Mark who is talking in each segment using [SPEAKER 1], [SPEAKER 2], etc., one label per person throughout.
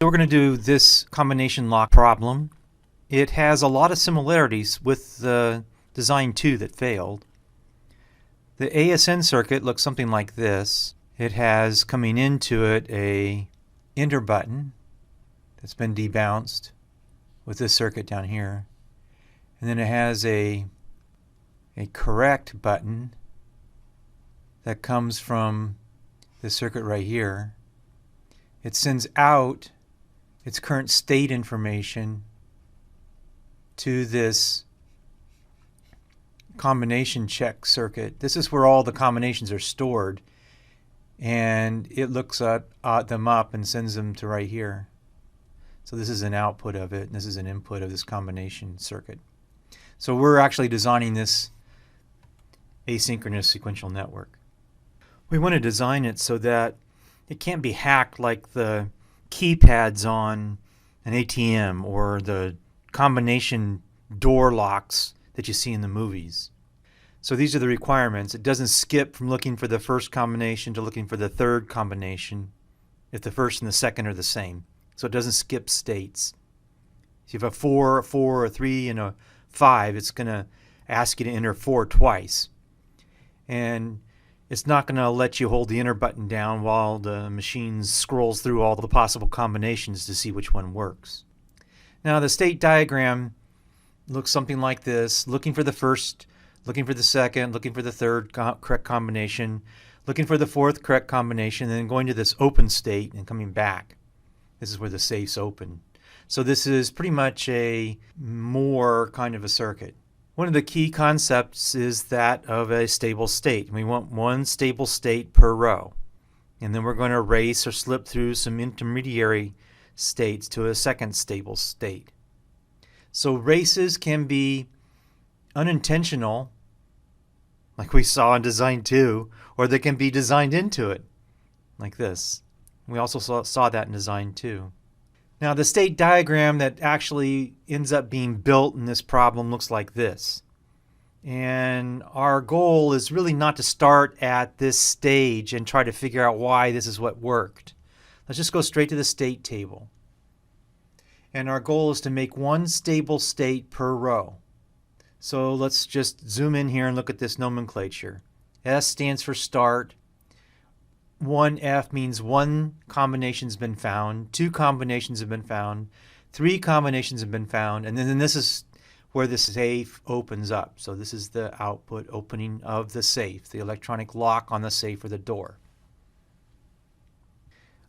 [SPEAKER 1] So we're going to do this combination lock problem. It has a lot of similarities with the design 2 that failed. The ASN circuit looks something like this. It has coming into it a enter button that's been debounced with this circuit down here. And then it has a correct button that comes from this circuit right here. It sends out its current state information to this combination check circuit. This is where all the combinations are stored, and it looks at them up and sends them to right here. So this is an output of it, and this is an input of this combination circuit. So we're actually designing this asynchronous sequential network. We want to design it so that it can't be hacked like the keypads on an ATM or the combination door locks that you see in the movies. So these are the requirements. It doesn't skip from looking for the first combination to looking for the third combination if the first and the second are the same. So it doesn't skip states. If you have a 4, a 3, and a 5, it's going to ask you to enter 4 twice. And it's not going to let you hold the enter button down while the machine scrolls through all the possible combinations to see which one works. Now the state diagram looks something like this, looking for the first, looking for the second, looking for the third correct combination, looking for the fourth correct combination, and then going to this open state and coming back. This is where the safe's open. So this is pretty much a more kind of a circuit. One of the key concepts is that of a stable state. We want one stable state per row. And then we're going to erase or slip through some intermediary states to a second stable state. So races can be unintentional, like we saw in design 2, or they can be designed into it, like this. We also saw that in design 2. Now the state diagram that actually ends up being built in this problem looks like this. And our goal is really not to start at this stage and try to figure out why this is what worked. Let's just go straight to the state table. And our goal is to make one stable state per row. So let's just zoom in here and look at this nomenclature. S stands for start. 1F means one combination's been found, 2 combinations have been found, 3 combinations have been found, and then this is where the safe opens up. So this is the output opening of the safe, the electronic lock on the safe or the door.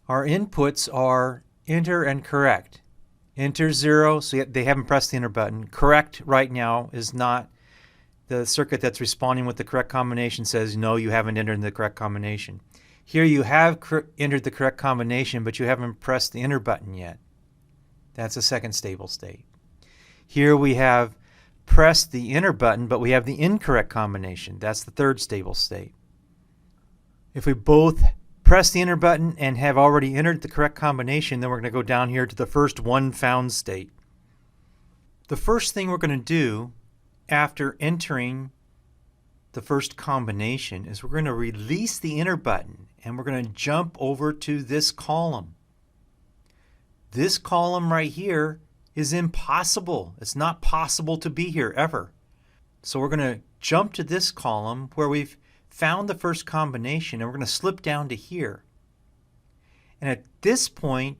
[SPEAKER 1] Our inputs are enter and correct. Enter 0, so they haven't pressed the enter button. Correct right now is not the circuit that's responding with the correct combination says no, you haven't entered the correct combination. Here you have entered the correct combination, but you haven't pressed the enter button yet. That's a second stable state. Here we have pressed the enter button, but we have the incorrect combination. That's the third stable state. If we both press the enter button and have already entered the correct combination, then we're going to go down here to the first one found state. The first thing we're going to do after entering the first combination is we're going to release the enter button and we're going to jump over to this column. This column right here is impossible. It's not possible to be here ever. So we're going to jump to this column where we've found the first combination and we're going to slip down to here. And at this point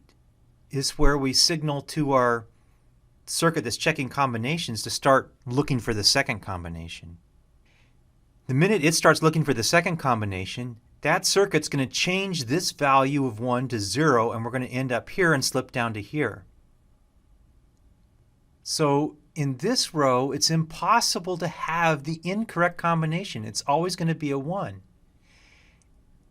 [SPEAKER 1] is where we signal to our circuit that's checking combinations to start looking for the second combination. The minute it starts looking for the second combination, that circuit's going to change this value of 1 to 0, and we're going to end up here and slip down to here. So in this row, it's impossible to have the incorrect combination. It's always going to be a 1.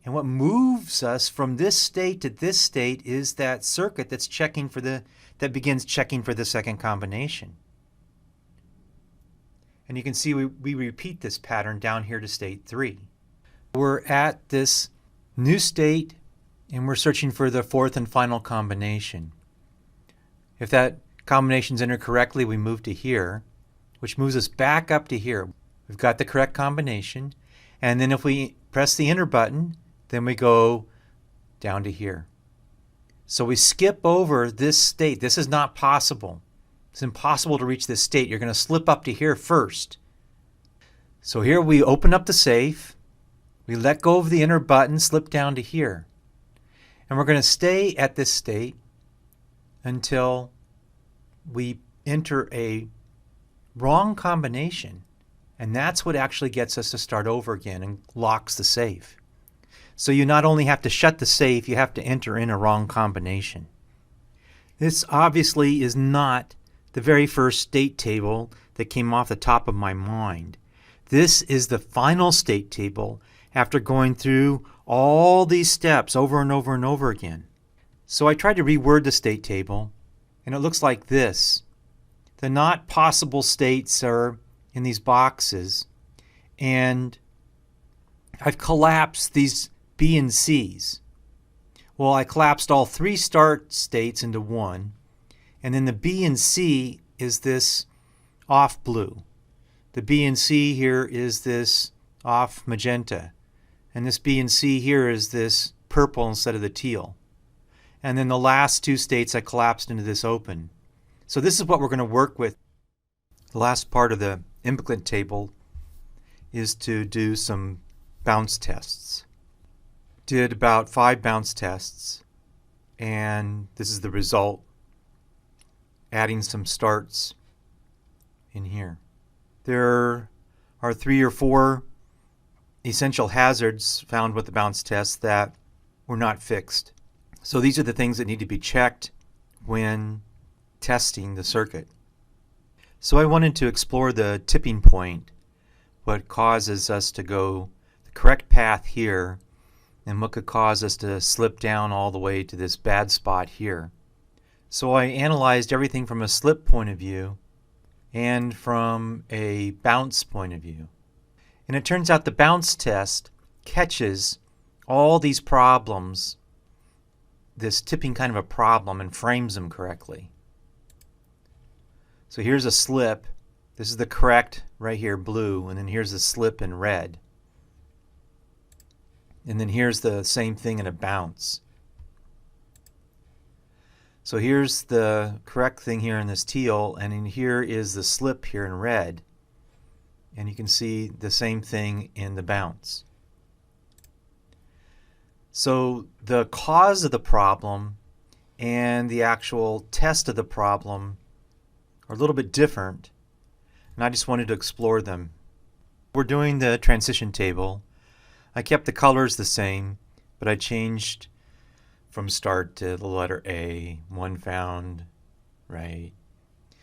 [SPEAKER 1] And what moves us from this state to this state is that circuit that's checking for that begins checking for the second combination. And you can see we repeat this pattern down here to state 3. We're at this new state and we're searching for the fourth and final combination. If that combination's entered correctly, we move to here, which moves us back up to here. We've got the correct combination, and then if we press the enter button, then we go down to here. So we skip over this state. This is not possible. It's impossible to reach this state. You're going to slip up to here first. So here we open up the safe. We let go of the inner button, slip down to here. And we're going to stay at this state until we enter a wrong combination. And that's what actually gets us to start over again and locks the safe. So you not only have to shut the safe, you have to enter in a wrong combination. This obviously is not the very first state table that came off the top of my mind. This is the final state table after going through all these steps over and over and over again. So I tried to reword the state table, and it looks like this. The not possible states are in these boxes, and I've collapsed these B and C's. Well, I collapsed all three start states into one, and then the B and C is this off blue. The B and C here is this off magenta, and this B and C here is this purple instead of the teal. And then the last two states I collapsed into this open. So this is what we're going to work with. The last part of the implicant table is to do some bounce tests. Did about 5 bounce tests, and this is the result, adding some starts in here. There are 3 or 4 essential hazards found with the bounce tests that were not fixed. So these are the things that need to be checked when testing the circuit. So I wanted to explore the tipping point, what causes us to go the correct path here, and what could cause us to slip down all the way to this bad spot here. So I analyzed everything from a slip point of view and from a bounce point of view. And it turns out the bounce test catches all these problems, this tipping kind of a problem, and frames them correctly. So here's a slip. This is the correct right here, blue, and then here's a slip in red. And then here's the same thing in a bounce. So here's the correct thing here in this teal, and in here is the slip here in red. And you can see the same thing in the bounce. So the cause of the problem and the actual test of the problem are a little bit different, and I just wanted to explore them. We're doing the transition table. I kept the colors the same, but I changed from start to the letter A, one found, right?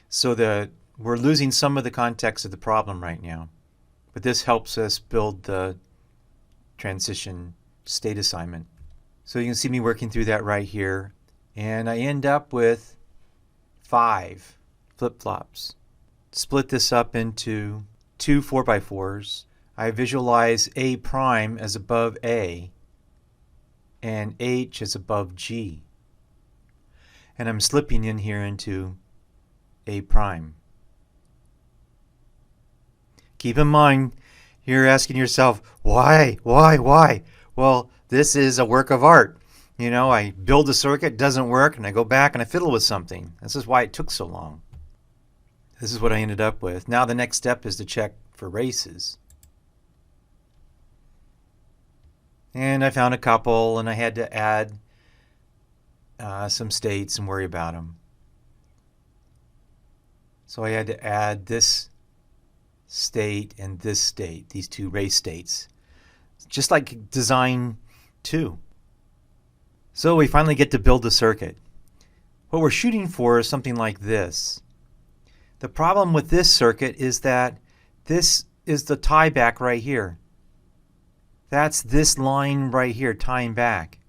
[SPEAKER 1] So that we're losing some of the context of the problem right now, but this helps us build the transition state assignment. So you can see me working through that right here, and I end up with 5 flip-flops. Split this up into 2 4x4s. I visualize A prime as above A and H as above G. And I'm slipping in here into A prime. Keep in mind, you're asking yourself, why? Well, this is a work of art. You know, I build a circuit, doesn't work, and I go back and I fiddle with something. This is why it took so long. This is what I ended up with. Now the next step is to check for races. And I found a couple, and I had to add some states and worry about them. So I had to add this state and this state, these 2 race states, just like design 2. So we finally get to build the circuit. What we're shooting for is something like this. The problem with this circuit is that this is the tie back right here. That's this line right here tying back.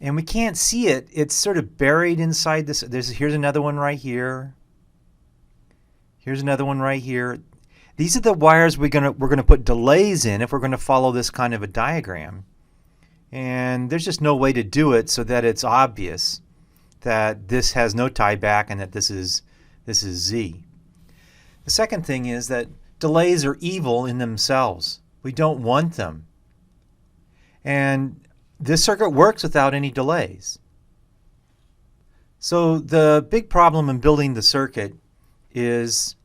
[SPEAKER 1] And we can't see it. It's sort of buried inside this. Here's another one right here. Here's another one right here. These are the wires we're gonna put delays in if we're going to follow this kind of a diagram. And there's just no way to do it so that it's obvious that this has no tie back and that this is Z. The second thing is that delays are evil in themselves. We don't want them. And this circuit works without any delays. So the big problem in building the circuit is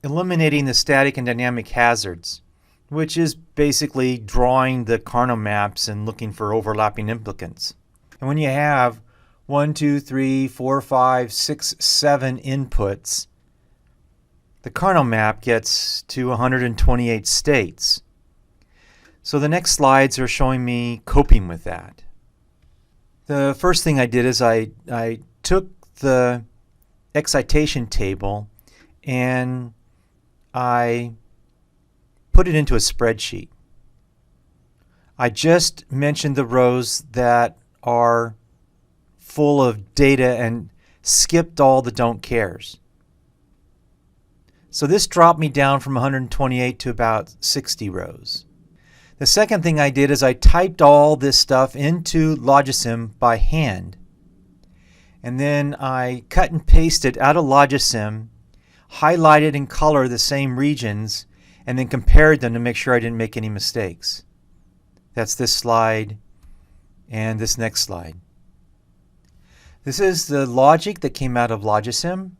[SPEAKER 1] eliminating the static and dynamic hazards, which is basically drawing the Carnot maps and looking for overlapping implicants. And when you have 1, 2, 3, 4, 5, 6, 7 inputs, the Carnot map gets to 128 states. So the next slides are showing me coping with that. The first thing I did is I took the excitation table and I put it into a spreadsheet. I just mentioned the rows that are full of data and skipped all the don't cares. So this dropped me down from 128 to about 60 rows. The second thing I did is I typed all this stuff into logisim by hand. And then I cut and pasted out of logisim, highlighted in color the same regions, and then compared them to make sure I didn't make any mistakes. That's this slide and this next slide. This is the logic that came out of logisim.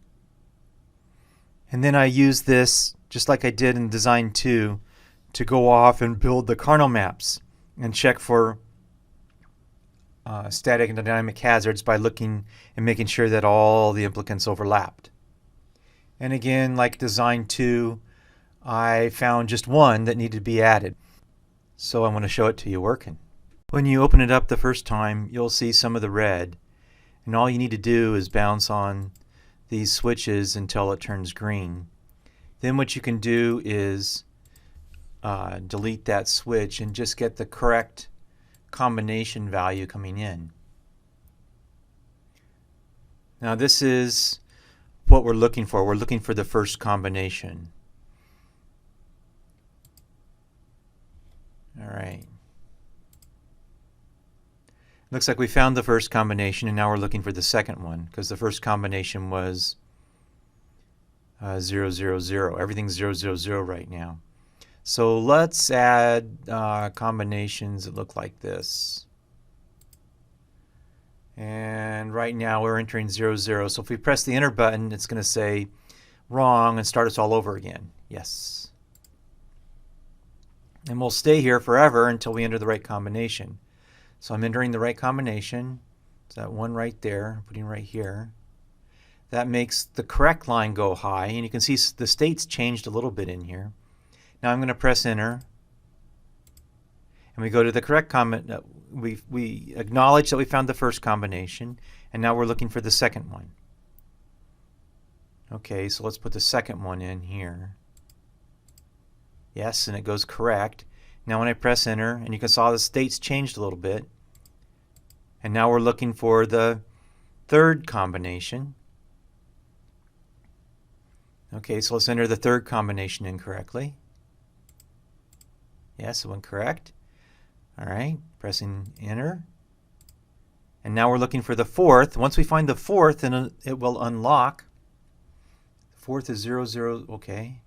[SPEAKER 1] And then I used this, just like I did in Design 2, to go off and build the Carnot maps and check for static and dynamic hazards by looking and making sure that all the implicants overlapped. And again, like Design 2, I found just one that needed to be added. So I'm going to show it to you working. When you open it up the first time, you'll see some of the red. And all you need to do is bounce on these switches until it turns green. Then what you can do is delete that switch and just get the correct combination value coming in. Now this is what we're looking for. We're looking for the first combination. All right. Looks like we found the first combination, and now we're looking for the second one, because the first combination was 0, 0, 0. Everything's 0, 0, 0 right now. So let's add combinations that look like this. And right now we're entering 0, 0. So if we press the enter button, it's going to say wrong and start us all over again. Yes. And we'll stay here forever until we enter the right combination. So I'm entering the right combination. It's that one right there, putting right here. That makes the correct line go high, and you can see the states changed a little bit in here. Now I'm going to press enter, and we go to the correct comment. We acknowledge that we found the first combination, and now we're looking for the second one. Okay, so let's put the second one in here. Yes, and it goes correct. Now when I press enter, and you can see the states changed a little bit, and now we're looking for the third combination. Okay, so let's enter the third combination incorrectly. Yes, it went correct. All right, pressing enter. And now we're looking for the fourth. Once we find the fourth, then it will unlock. Fourth is 0, 0. Okay.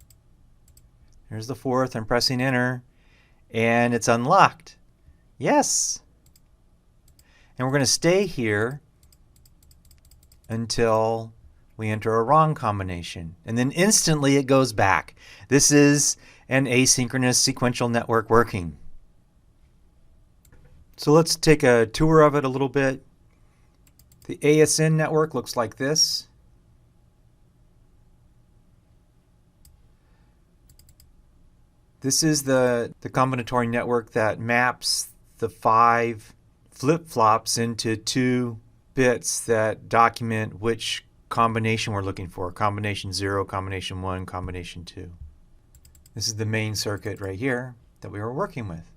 [SPEAKER 1] Here's the fourth. I'm pressing enter. And it's unlocked. Yes. And we're going to stay here until we enter a wrong combination. And then instantly it goes back. This is an asynchronous sequential network working. So let's take a tour of it a little bit. The ASN network looks like this. This is the combinatory network that maps the 5 flip-flops into 2 bits that document which combination we're looking for. Combination 0, combination 1, combination 2. This is the main circuit right here that we were working with.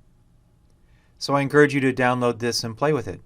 [SPEAKER 1] So I encourage you to download this and play with it.